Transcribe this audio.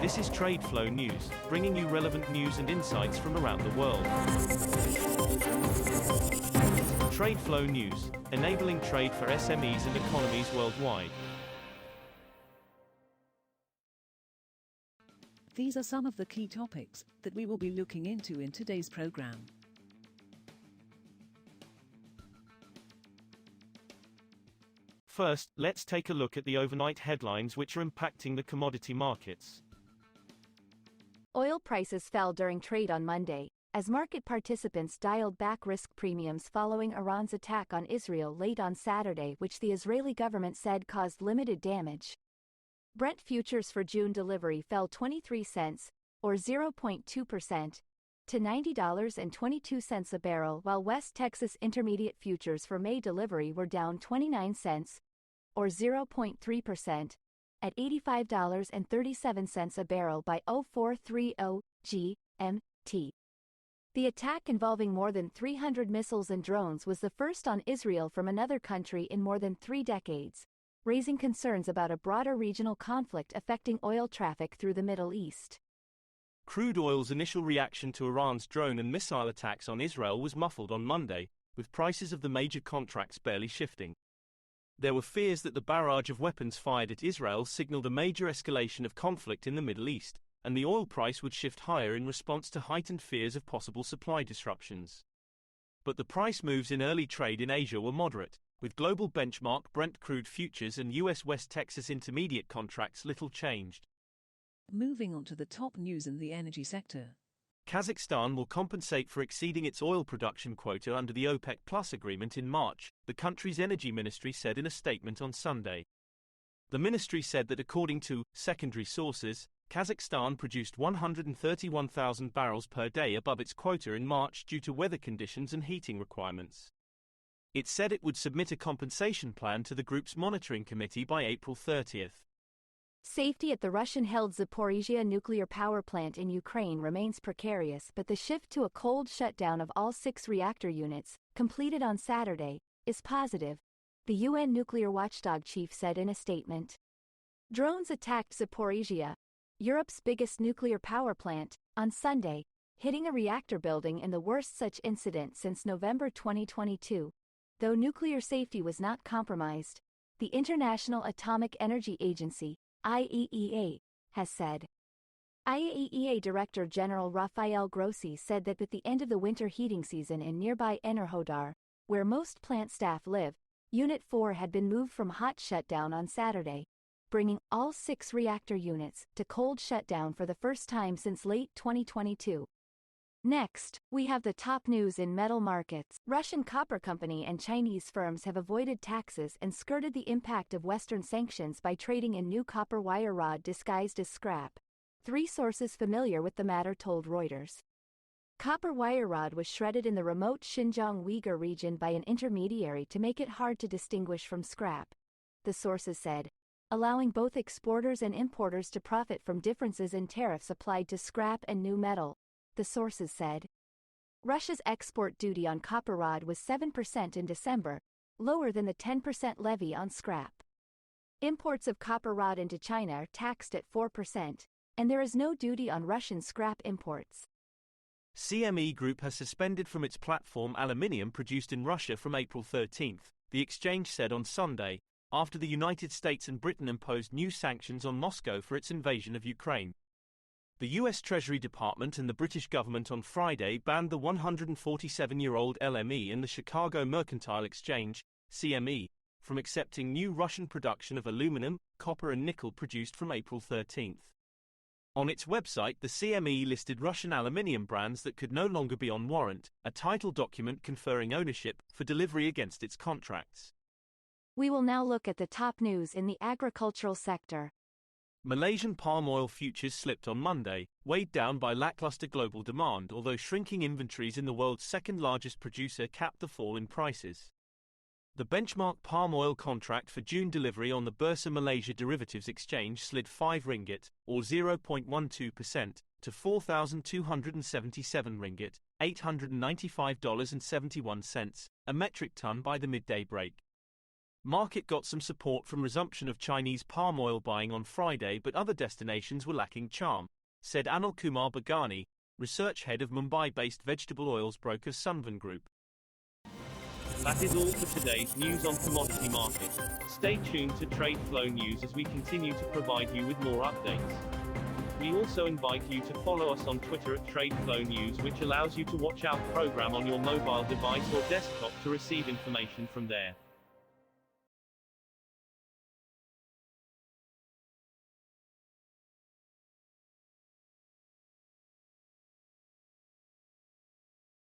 This is TradeFlow News, bringing you relevant news and insights from around the world. TradeFlow News, enabling trade for SMEs and economies worldwide. These are some of the key topics that we will be looking into in today's program. First, let's take a look at the overnight headlines which are impacting the commodity markets. Oil prices fell during trade on Monday, as market participants dialed back risk premiums following Iran's attack on Israel late on Saturday, which the Israeli government said caused limited damage. Brent futures for June delivery fell 23 cents, or 0.2%, to $90.22 a barrel, while West Texas Intermediate futures for May delivery were down 29 cents, or 0.3%, at $85.37 a barrel by 0430 GMT. The attack, involving more than 300 missiles and drones, was the first on Israel from another country in more than 3 decades, raising concerns about a broader regional conflict affecting oil traffic through the Middle East. Crude oil's initial reaction to Iran's drone and missile attacks on Israel was muffled on Monday, with prices of the major contracts barely shifting. There were fears that the barrage of weapons fired at Israel signaled a major escalation of conflict in the Middle East, and the oil price would shift higher in response to heightened fears of possible supply disruptions. But the price moves in early trade in Asia were moderate, with global benchmark Brent crude futures and US West Texas Intermediate contracts little changed. Moving on to the top news in the energy sector. Kazakhstan will compensate for exceeding its oil production quota under the OPEC Plus agreement in March, the country's energy ministry said in a statement on Sunday. The ministry said that according to secondary sources, Kazakhstan produced 131,000 barrels per day above its quota in March due to weather conditions and heating requirements. It said it would submit a compensation plan to the group's monitoring committee by April 30th. Safety at the Russian-held Zaporizhzhia nuclear power plant in Ukraine remains precarious, but the shift to a cold shutdown of all 6 reactor units, completed on Saturday, is positive, the UN nuclear watchdog chief said in a statement. Drones attacked Zaporizhzhia, Europe's biggest nuclear power plant, on Sunday, hitting a reactor building in the worst such incident since November 2022. Though nuclear safety was not compromised, the International Atomic Energy Agency, IAEA, has said. IAEA Director General Rafael Grossi said that with the end of the winter heating season in nearby Enerhodar, where most plant staff live, Unit 4 had been moved from hot shutdown on Saturday, bringing all 6 reactor units to cold shutdown for the first time since late 2022. Next, we have the top news in metal markets. Russian copper company and Chinese firms have avoided taxes and skirted the impact of Western sanctions by trading in new copper wire rod disguised as scrap. 3 sources familiar with the matter told Reuters. Copper wire rod was shredded in the remote Xinjiang Uyghur region by an intermediary to make it hard to distinguish from scrap, the sources said, allowing both exporters and importers to profit from differences in tariffs applied to scrap and new metal. The sources said. Russia's export duty on copper rod was 7% in December, lower than the 10% levy on scrap. Imports of copper rod into China are taxed at 4%, and there is no duty on Russian scrap imports. CME Group has suspended from its platform Aluminium produced in Russia from April 13th, the exchange said on Sunday, after the United States and Britain imposed new sanctions on Moscow for its invasion of Ukraine. The U.S. Treasury Department and the British government on Friday banned the 147-year-old LME and the Chicago Mercantile Exchange, CME, from accepting new Russian production of aluminum, copper and nickel produced from April 13th. On its website, the CME listed Russian aluminium brands that could no longer be on warrant, a title document conferring ownership for delivery against its contracts. We will now look at the top news in the agricultural sector. Malaysian palm oil futures slipped on Monday, weighed down by lackluster global demand, although shrinking inventories in the world's second-largest producer capped the fall in prices. The benchmark palm oil contract for June delivery on the Bursa Malaysia Derivatives Exchange slid 5 ringgit, or 0.12%, to 4,277 ringgit, $895.71, a metric ton by the midday break. Market got some support from resumption of Chinese palm oil buying on Friday, but other destinations were lacking charm, said Anil Kumar Bagani, research head of Mumbai-based vegetable oils broker Sunvan Group. That is all for today's news on commodity markets. Stay tuned to TradeFlow News as we continue to provide you with more updates. We also invite you to follow us on Twitter at TradeFlow News, which allows you to watch our program on your mobile device or desktop to receive information from there.